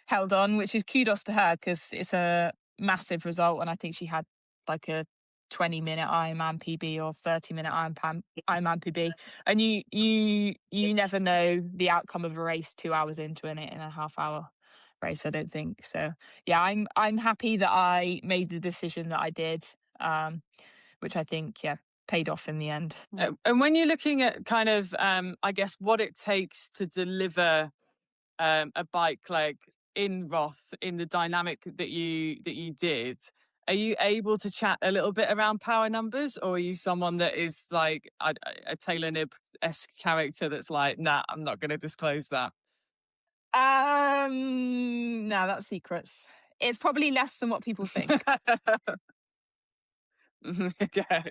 held on, which is kudos to her, because it's a massive result. And I think she had like a 20-minute Ironman PB or 30-minute Ironman PB, and you never know the outcome of a race 2 hours into an 8.5 hour race, I don't think. So yeah, I'm happy that I made the decision that I did, which I think paid off in the end. And when you're looking at kind of I guess what it takes to deliver a bike leg in Roth, in the dynamic that you did, are you able to chat a little bit around power numbers, or are you someone that is like a Taylor Knibb-esque character that's like, nah, I'm not going to disclose that? No, that's secrets. It's probably less than what people think. Okay.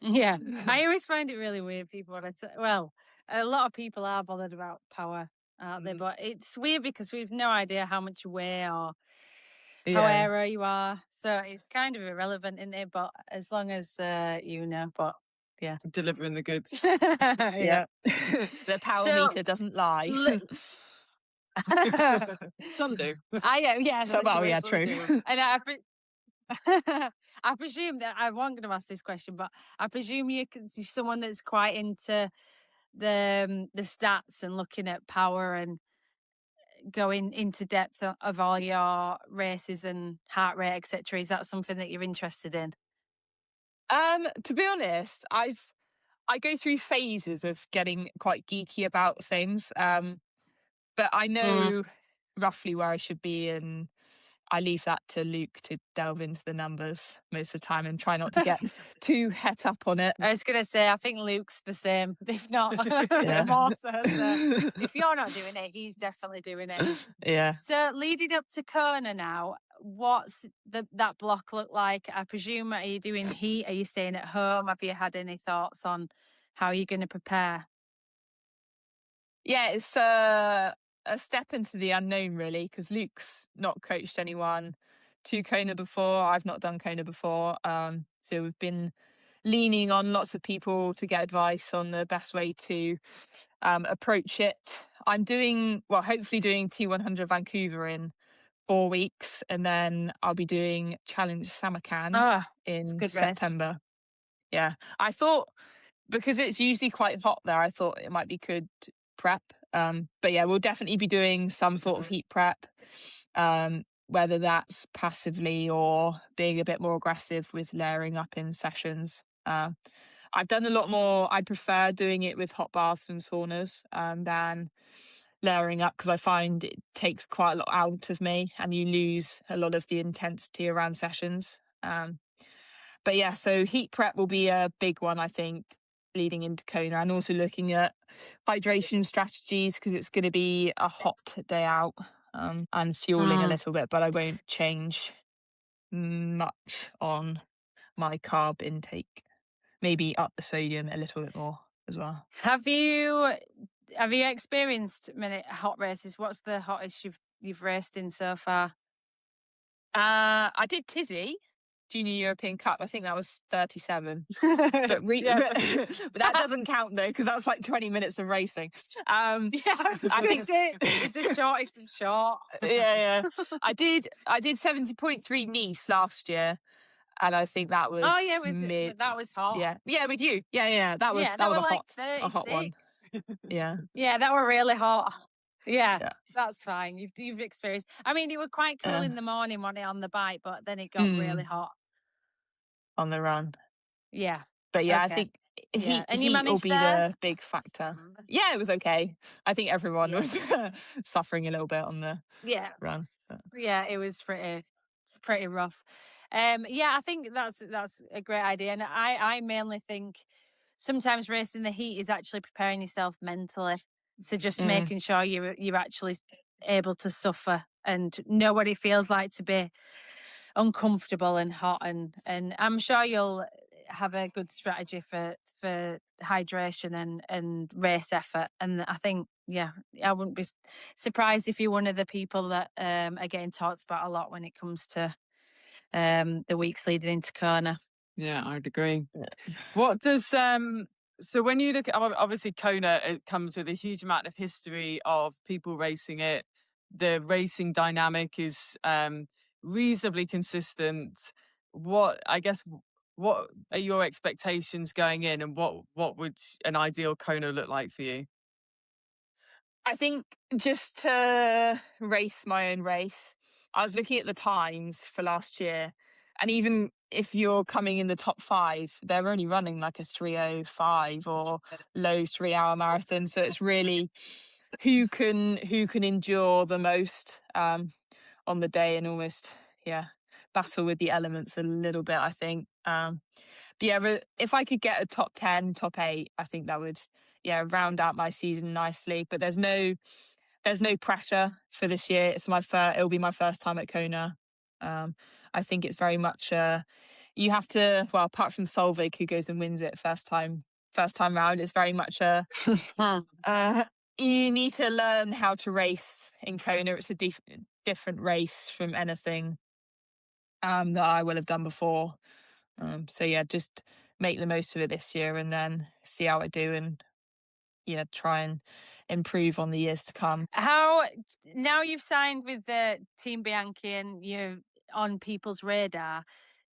Yeah, I always find it really weird. People, well, a lot of people are bothered about power out there, but it's weird because we've no idea how much you weigh or how aero you are, so it's kind of irrelevant, isn't it? But as long as you know, but yeah, delivering the goods. Yeah. The power meter doesn't lie. Some do. Yeah. So, well, yeah, true. And I presume that I wasn't going to ask this question, but I presume you're someone that's quite into the stats and looking at power and going into depth of all your races and heart rate, etc. Is that something that you're interested in? To be honest, I go through phases of getting quite geeky about things. But I know roughly where I should be, and I leave that to Luke to delve into the numbers most of the time and try not to get too het up on it. I was going to say, I think Luke's the same, if not more so. If you're not doing it, he's definitely doing it. Yeah. So leading up to Kona now, what's that block look like? I presume, are you doing heat? Are you staying at home? Have you had any thoughts on how you're going to prepare? Yeah, it's a step into the unknown, really, because Luke's not coached anyone to Kona before. I've not done Kona before. So we've been leaning on lots of people to get advice on the best way to approach it. I'm hopefully doing T100 Vancouver in 4 weeks, and then I'll be doing Challenge Samarkand in September. Race. Yeah, I thought, because it's usually quite hot there, I thought it might be good prep. But yeah, we'll definitely be doing some sort of heat prep. whether that's passively or being a bit more aggressive with layering up in sessions. I've done a lot more. I prefer doing it with hot baths and saunas than layering up, because I find it takes quite a lot out of me and you lose a lot of the intensity around sessions. But yeah, so heat prep will be a big one, I think, leading into Kona, and also looking at hydration strategies, because it's going to be a hot day out, and fueling a little bit, but I won't change much on my carb intake. Maybe up the sodium a little bit more as well. Have you experienced many hot races? What's the hottest you've raced in so far? I did Tizzy Junior European Cup. I think that was 37. But that doesn't count though, because that was like 20 minutes of racing. I think it's the shortest of short. Yeah. I did 70.3 Nice last year, and I think that was that was hot. Yeah, with you. Yeah. That was a hot one. Yeah. Yeah, that were really hot. Yeah. That's fine. You've experienced. I mean, it was quite cool in the morning when it on the bike, but then it got really hot on the run. Yeah. But yeah, okay. I think heat will be the big factor. Yeah, it was okay. I think everyone was suffering a little bit on the run. But. Yeah, it was pretty rough. I think that's a great idea, and I mainly think sometimes racing the heat is actually preparing yourself mentally. So just making sure you're actually able to suffer and know what it feels like to be uncomfortable and hot, and I'm sure you'll have a good strategy for hydration and race effort. And I think I wouldn't be surprised if you're one of the people that are getting talked about a lot when it comes to the weeks leading into Kona. Yeah, I'd agree. What does so when you look at, obviously Kona, it comes with a huge amount of history of people racing it. The racing dynamic is reasonably consistent. What are your expectations going in, and what would an ideal Kona look like for you? I think just to race my own race, I was looking at the times for last year, and even if you're coming in the top 5, they're only running like a 3:05 or low 3-hour marathon. So it's really who can endure the most on the day, and almost battle with the elements a little bit, I think. But if I could get a top 10, top 8, I think that would round out my season nicely. But there's no pressure for this year. It'll be my first time at Kona. I think it's very much you have to, well, apart from Solveig, who goes and wins it first time round, it's very much you need to learn how to race in Kona. It's a different race from anything that I will have done before. So just make the most of it this year, and then see how I do, and try and improve on the years to come. How, now you've signed with the Team Bianchi and you're on people's radar,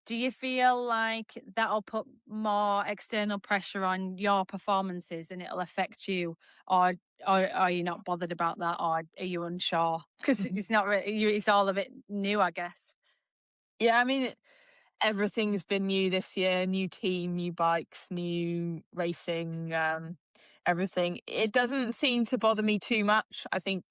do you feel like that'll put more external pressure on your performances and it'll affect you, or are you not bothered about that, or are you unsure? Because it's not really, it's all a bit new, I guess. Yeah, I mean, everything's been new this year. New team, new bikes, new racing, everything. It doesn't seem to bother me too much. I think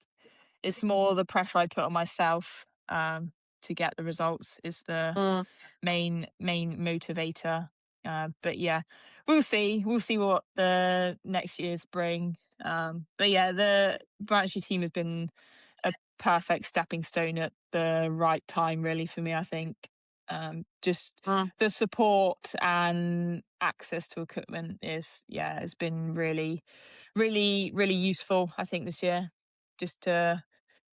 it's more the pressure I put on myself to get the results is the main motivator. But yeah, we'll see what the next years bring. But yeah, the Bianchi team has been a perfect stepping stone at the right time, really, for me, I think. Just the support and access to equipment has been really, really, really useful, I think, this year, just to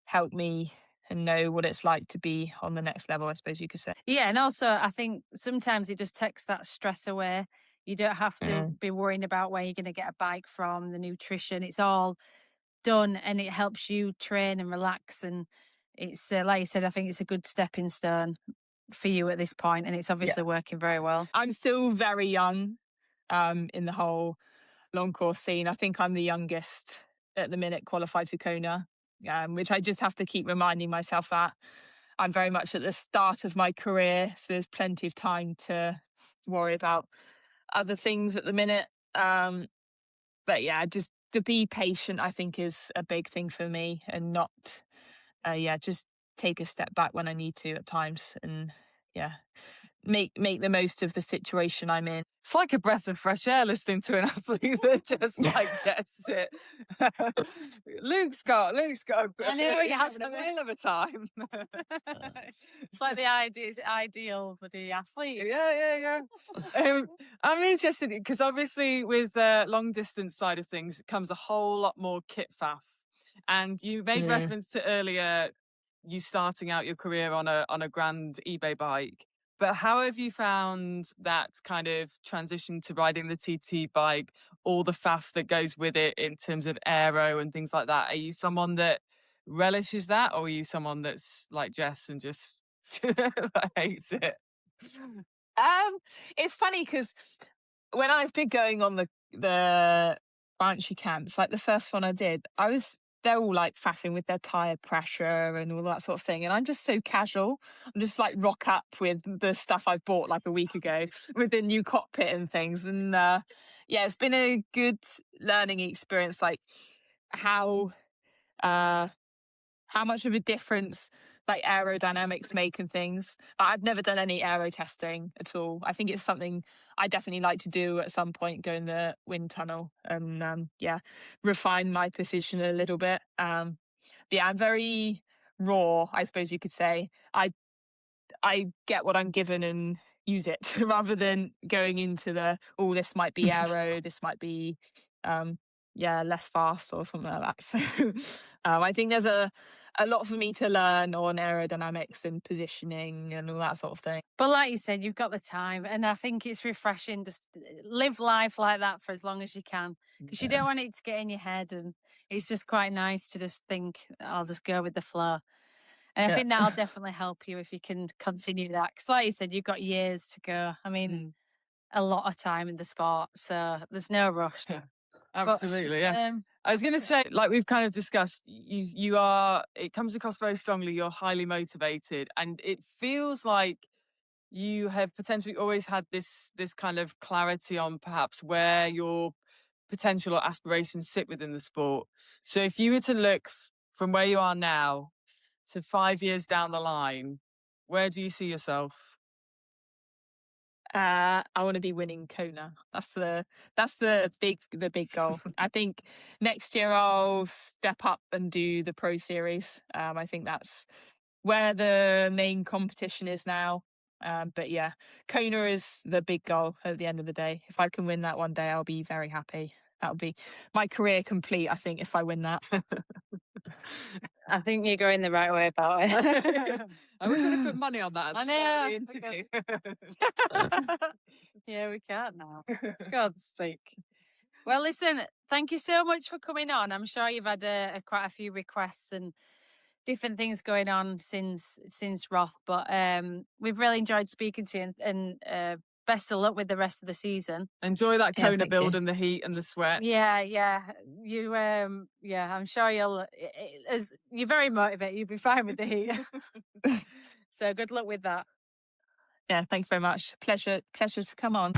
help me and know what it's like to be on the next level, I suppose you could say. Yeah, and also I think sometimes it just takes that stress away. You don't have to be worrying about where you're going to get a bike from, the nutrition. It's all done, and it helps you train and relax. And it's like you said, I think it's a good stepping stone for you at this point, and it's obviously working very well. I'm still very young in the whole long course scene. I think I'm the youngest at the minute qualified for Kona, which I just have to keep reminding myself that. I'm very much at the start of my career, so there's plenty of time to worry about other things at the minute. But yeah, just to be patient, I think, is a big thing for me, and not, just take a step back when I need to at times, and make the most of the situation I'm in. It's like a breath of fresh air listening to an athlete that just like gets it. Luke's got. I know, he's having a whale of a time. It's like the ideal for the athlete. Yeah. I'm interested because obviously with long distance side of things, it comes a whole lot more kit faff. And you made reference to earlier you starting out your career on a grand eBay bike. But how have you found that kind of transition to riding the TT bike, all the faff that goes with it in terms of aero and things like that? Are you someone that relishes that, or are you someone that's like Jess and just hates it? It's funny because when I've been going on the Banshee camps, like the first one I did, they're all like faffing with their tire pressure and all that sort of thing, and I'm just so casual. I'm just like rock up with the stuff I bought like a week ago with the new cockpit and things, and it's been a good learning experience, like how much of a difference like aerodynamics make and things. I've never done any aero testing at all. I think it's something I definitely like to do at some point, go in the wind tunnel and refine my position a little bit. I'm very raw, I suppose you could say. I get what I'm given and use it rather than going into this might be aero, this might be less fast or something like that. So I think there's a lot for me to learn on aerodynamics and positioning and all that sort of thing. But like you said, you've got the time, and I think it's refreshing. Just live life like that for as long as you can, because you don't want it to get in your head, and it's just quite nice to just think, I'll just go with the flow. And I think that'll definitely help you if you can continue that. Because like you said, you've got years to go. I mean, a lot of time in the sport, so there's no rush. Absolutely, yeah. I was going to say, like we've kind of discussed, you are, it comes across very strongly, you're highly motivated, and it feels like you have potentially always had this kind of clarity on perhaps where your potential or aspirations sit within the sport. So if you were to look from where you are now to 5 years down the line, where do you see yourself? I want to be winning Kona. That's the big goal. I think next year I'll step up and do the Pro Series. I think that's where the main competition is now. But yeah, Kona is the big goal at the end of the day. If I can win that one day, I'll be very happy. That'll be my career complete, I think, if I win that. I think you're going the right way about it. I wish I'd put money on that at the start of the interview. Yeah, we can't now. God's sake. Well, listen, thank you so much for coming on. I'm sure you've had quite a few requests and different things going on since Roth, but we've really enjoyed speaking to you, and best of luck with the rest of the season. Enjoy that Kona build and the heat and the sweat. Yeah. You, I'm sure you're very motivated. You'll be fine with the heat. So good luck with that. Yeah, thanks very much. Pleasure to come on.